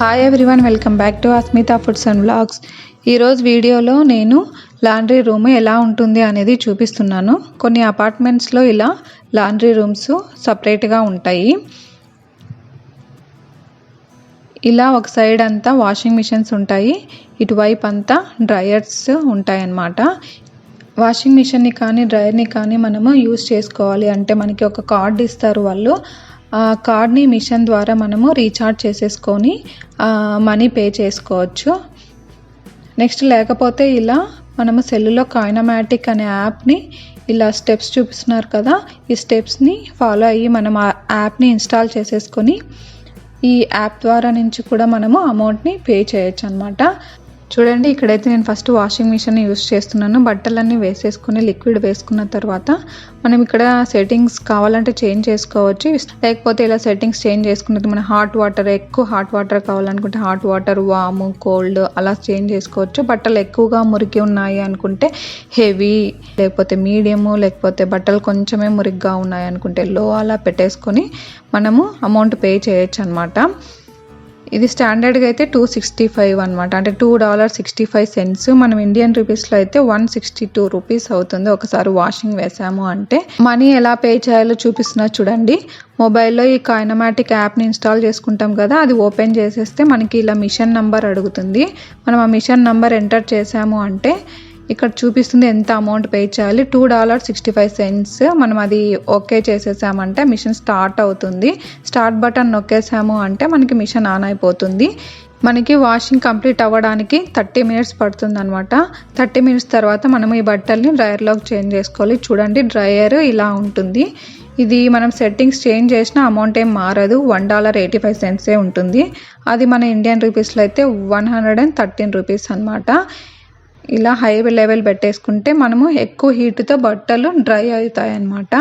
Hi everyone, welcome back to Asmita foods and vlogs. ఈరోజు వీడియోలో నేను లాండ్రీ రూమ్ ఎలా ఉంటుంది అనేది చూపిస్తున్నాను. కొన్ని అపార్ట్మెంట్స్లో ఇలా లాండ్రీ రూమ్స్ సపరేట్గా ఉంటాయి. ఇలా ఒక సైడ్ అంతా వాషింగ్ మిషన్స్ ఉంటాయి, ఇటువైపు అంతా డ్రయర్స్ ఉంటాయి అన్నమాట. వాషింగ్ మిషన్ని కానీ డ్రయర్ని కానీ మనము యూస్ చేసుకోవాలి అంటే మనకి ఒక కార్డ్ ఇస్తారు వాళ్ళు. ఆ కార్డ్ని మిషన్ ద్వారా మనము రీఛార్జ్ చేసేసుకొని మనీ పే చేసుకోవచ్చు. నెక్స్ట్ లేకపోతే ఇలా మనము సెల్లులో కైనమాటిక్ అనే యాప్ని ఇలా స్టెప్స్ చూపిస్తున్నారు కదా, ఈ స్టెప్స్ని ఫాలో అయ్యి మనం ఆ యాప్ని ఇన్స్టాల్ చేసేసుకొని ఈ యాప్ ద్వారా నుంచి కూడా మనము అమౌంట్ని పే చేయొచ్చు అనమాట. చూడండి, ఇక్కడైతే నేను ఫస్ట్ వాషింగ్ మిషన్ యూస్ చేస్తున్నాను. బట్టలన్నీ వేసేసుకుని లిక్విడ్ వేసుకున్న తర్వాత మనం ఇక్కడ సెట్టింగ్స్ కావాలంటే చేంజ్ చేసుకోవచ్చు, లేకపోతే ఇలా సెట్టింగ్స్ చేంజ్ చేసుకున్నది మన హాట్ వాటర్, ఎక్కువ హాట్ వాటర్ కావాలనుకుంటే హాట్ వాటర్, వామ్, కోల్డ్ అలా చేంజ్ చేసుకోవచ్చు. బట్టలు ఎక్కువగా మురికి ఉన్నాయి అనుకుంటే హెవీ, లేకపోతే మీడియము, లేకపోతే బట్టలు కొంచెమే మురికిగా ఉన్నాయి అనుకుంటే లో అలా పెట్టేసుకొని మనము అమౌంట్ పే చేయొచ్చు అనమాట. ఇది స్టాండర్డ్గా అయితే $265 అనమాట, అంటే $2.65. మనం ఇండియన్ రూపీస్లో అయితే 162 రూపీస్ అవుతుంది ఒకసారి వాషింగ్ వేసాము అంటే. మనీ ఎలా పే చేయాలో చూపిస్తున్నా చూడండి. మొబైల్లో ఈ కైనమాటిక్ యాప్ని ఇన్స్టాల్ చేసుకుంటాం కదా, అది ఓపెన్ చేసేస్తే మనకి ఇలా మిషన్ నంబర్ అడుగుతుంది. మనం ఆ మిషన్ నంబర్ ఎంటర్ చేసాము అంటే ఇక్కడ చూపిస్తుంది ఎంత అమౌంట్ పే చేయాలి, $2.65. మనం అది ఓకే చేసేసామంటే మిషన్ స్టార్ట్ అవుతుంది. స్టార్ట్ బటన్ నొక్కేసాము అంటే మనకి మిషన్ ఆన్ అయిపోతుంది. మనకి వాషింగ్ కంప్లీట్ అవ్వడానికి 30 మినిట్స్ పడుతుంది అనమాట. 30 మినిట్స్ తర్వాత మనము ఈ బట్టల్ని డ్రయర్లోకి చేంజ్ చేసుకోవాలి. చూడండి, డ్రయర్ ఇలా ఉంటుంది. ఇది మనం సెట్టింగ్స్ చేంజ్ చేసిన అమౌంట్ ఏం మారదు, $1.85 ఉంటుంది. అది మన ఇండియన్ రూపీస్లో అయితే 113 రూపీస్ అనమాట. ఇలా హై లెవెల్ పెట్టేసుకుంటే మనము ఎక్కువ హీట్తో బట్టలు డ్రై అవుతాయి అన్నమాట.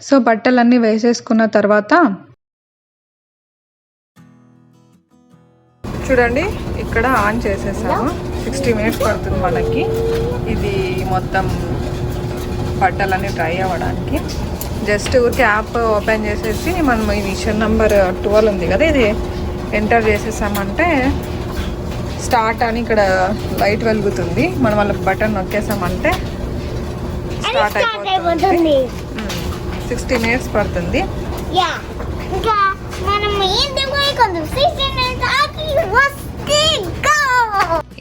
సో బట్టలన్నీ వేసేసుకున్న తర్వాత చూడండి, ఇక్కడ ఆన్ చేసేసాము. 60 మినిట్స్ పడుతుంది మనకి ఇది మొత్తం బట్టలన్నీ డ్రై అవ్వడానికి. జస్ట్ ఊరికి యాప్ ఓపెన్ చేసేసి మనం ఈ మిషన్ నెంబర్ 12 ఉంది కదా, ఇది ఎంటర్ చేసేసామంటే స్టార్ట్ అని ఇక్కడ లైట్ వెలుగుతుంది. మనం వాళ్ళ బటన్ నొక్కేసామంటే స్టార్ట్ అయిపోతుంది. 60 మినిట్స్ పడుతుంది.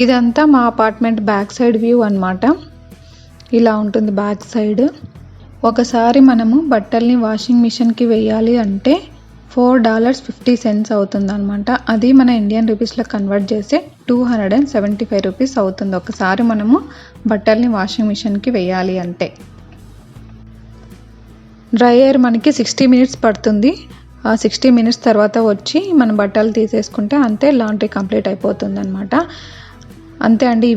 ఇదంతా మా అపార్ట్మెంట్ బ్యాక్ సైడ్ వ్యూ అన్నమాట. ఇలా ఉంటుంది బ్యాక్ సైడ్. ఒకసారి మనము బట్టల్ని వాషింగ్ మిషన్కి వేయాలి అంటే $4.50 అవుతుంది అనమాట. అది మన ఇండియన్ రూపీస్లో కన్వర్ట్ చేస్తే 275 రూపీస్ అవుతుంది ఒకసారి మనము బట్టల్ని వాషింగ్ మిషన్కి వేయాలి అంటే. డ్రైయర్ మనకి 60 మినిట్స్ పడుతుంది. ఆ 60 మినిట్స్ తర్వాత వచ్చి మన బట్టలు తీసేసుకుంటే అంతే, లాండ్రీ కంప్లీట్ అయిపోతుంది అనమాట. అంతే అండి ఈ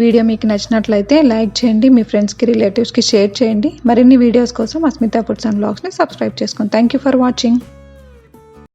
వీడియో మీకు నచ్చినట్లయితే లైక్ చేయండి, మీ ఫ్రెండ్స్కి రిలేటివ్స్కి షేర్ చేయండి. మరిన్ని వీడియోస్ కోసం అస్మితా ఫుడ్స్ అండ్ వ్లాగ్స్ని సబ్స్క్రైబ్ చేసుకోండి. Thank you for watching.